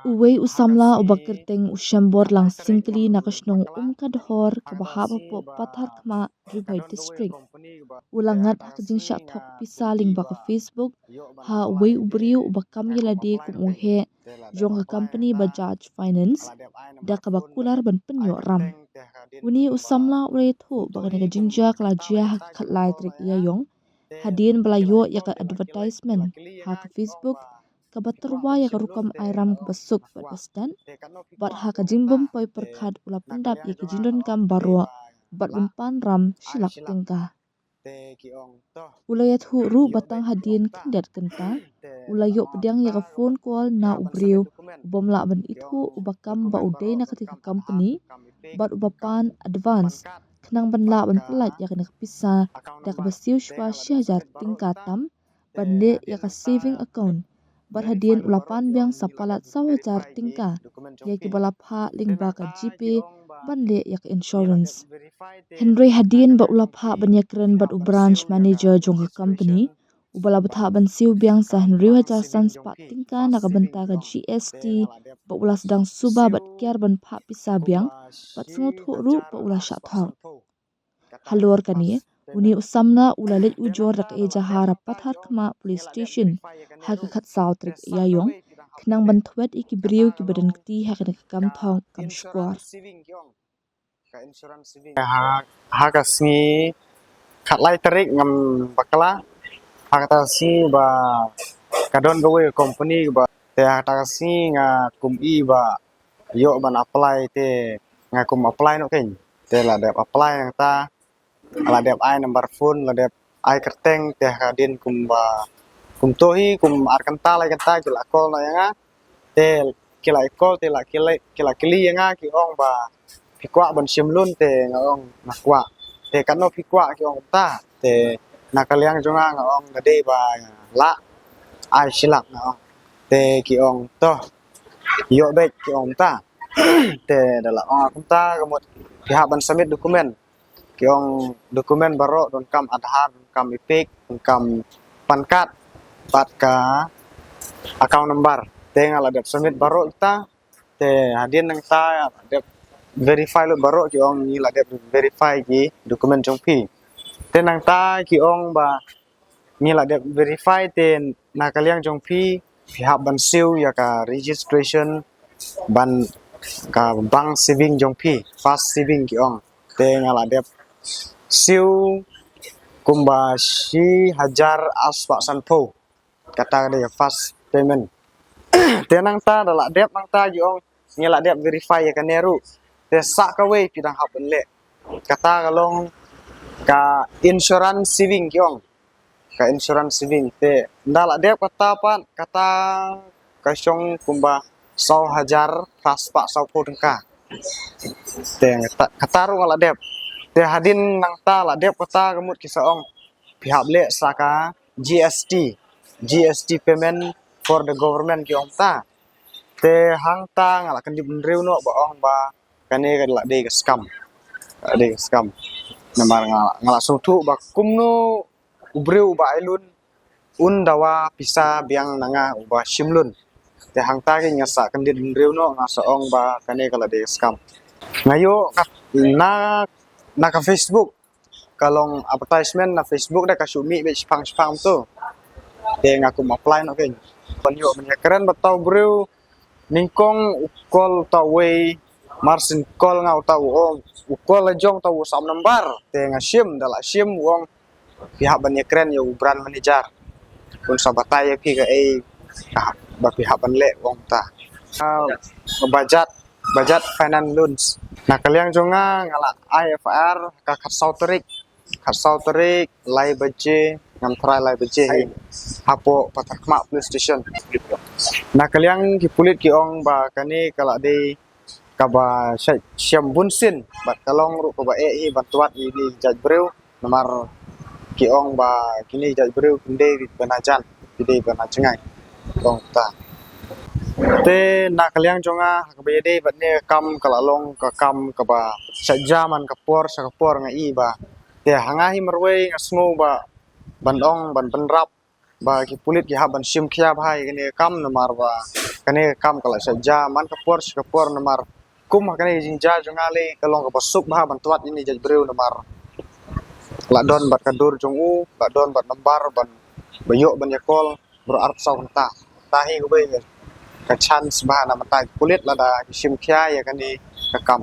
Uwei usamla ubakirteng ushambor lang singkli nakashnong kadhor kabahaba po pathar kama Dribhoi district. Ulangat hakajing syak thok pisaling baka Facebook ha uwei ubriu ubakam yalade kumuhe jong ka company Bajaj Finance da kabakular ban penyo ram. Uni usamla urei tho baka naga jinja kalajia hakatlai trik yayong hadin balayo yaka advertisement ha ka Facebook kabaterwa yaka rukam airam kabasuk badbasdan bat ha kajimbum poi perkhat ula pendap yaka jindon kam barwa bat bumpan ram shilak tingka. Ulayat hu ru batang hadin kendat kenta ulayok pedang yaka phone call na ubriu ubamla ban itu ubakam ba udai na ketika company bat ubapan advance kenang banla ban pelat yaka nak pisa da kabasiu shwa syajar tingkatam bande yaka saving account bat hadin ulapan biang sapalat sawajar tingka yaki balapha lingba ka GP bande yaka insurance. Henry hadin ba ulapha banyakren bat u branch manager jong ka company ubala batha ban siu biang sa Henry wajar sans pat tingka nakabenta ka GST ba ulas sedang suba bat kiar ban pha pisa biang bat sungut hu ru ba ulas syak thok. Halor kani uni usamna ulalit ujor rak e jahara pathar kama police station haka khat sautrik yayong kenang bantuat iki beriu ki badan kti haka nak kam thong kam shkor. Haka singi khatlai tarik ngam bakala haka si ba kadon gawe company ba te haka si nga kum I ba yo ban apply te nga kum apply no ken te la dep apply yang ta la dep ai number phone la dep ai kerteng te haka din kum ba kum tohi kum arkanta la kanta kila call na yanga te kila call te la kila kili yanga ki ong ba pikwa ban simlun te ngong nakwa te kano pikwa ki ong ta te nakaliang jonga ngong gade ba la ai silak ngong te ki ong to yo bek ki ong ta te dala ong ta kamot pihak ban submit dokumen ki ong dokumen baro don kam Aadhaar don kam ipik don kam pan card pat ka account number te ngala dep submit baro ta te hadin nang ta dep verify lo baro ki ong ni la dep verify ki dokumen jong pi te nang ta ki ong ba ni la dep verify te nakaliang jong pi pihak ban siu ya ka registration ban ka bank saving jong pi fast saving ki ong te ngala dep siu kumba si hajar aspa sanpo kata de fast payment te nang ta dala dep nang ta ki ong ni la dep verify ya ka neru te sak kawe pidang hap le kata kalong ka insurance saving kyong ka insurance saving te ndala dep kata pan kata kasyong kumba 100,000 raspa 10 tengka te kata ru ngala dep te hadin nang ta la dep kata kamut kisaong pihak le saka GST payment for the government kyong ta te hang ta ngala kan dibendriu no ba ong ba kane kadla de scam namar ngala sutu ba kumno ubreu ba ilun dawa pisa biang nanga uba simlun te hangta ki ngasa kan din reu no ngasa ong ba kane kala de scam ngayo na ka Facebook kalong advertisement na Facebook da kasumi be spam to te ngaku apply no ken panyo keren batau breu ningkong ukol tawe marsin call ngau tau ong ukol lejong tau sam number te ngasim dala sim wong pihak ban keren yo brand manager kun sabatai pi ka ba pihak ban le wong ta budget finance loans nah kaliang jonga ngala IFR ka kharsauterik lai baje ngam try lai baje hapo patakma police station nah kaliang ki pulit ki ong ba kani kala de kaba syam bunsin bat kalong ru kaba hi bantuat ini jajbreu nomor ki ong ba kini jajbreu kunde banajan ide banajengai tong ta te nak kaliang jonga kabede batne kam kalalong ka kam kaba sajaman kapor ngai ba te hangahi merwe ngasngo ba bandong ban penrap bagi pulit ki haban sim khia bhai kene kam namar ba kene kam kala saja man ka por namar kum kene jinja jongale kalong ka basuk bha ban tuat ini jadi breu namar la don bat kadur jong u la don bat nambar ban bayok ban yakol bro art saw ta tahi go be ka chance ba na mata pulit la da sim khia ya kene ka kam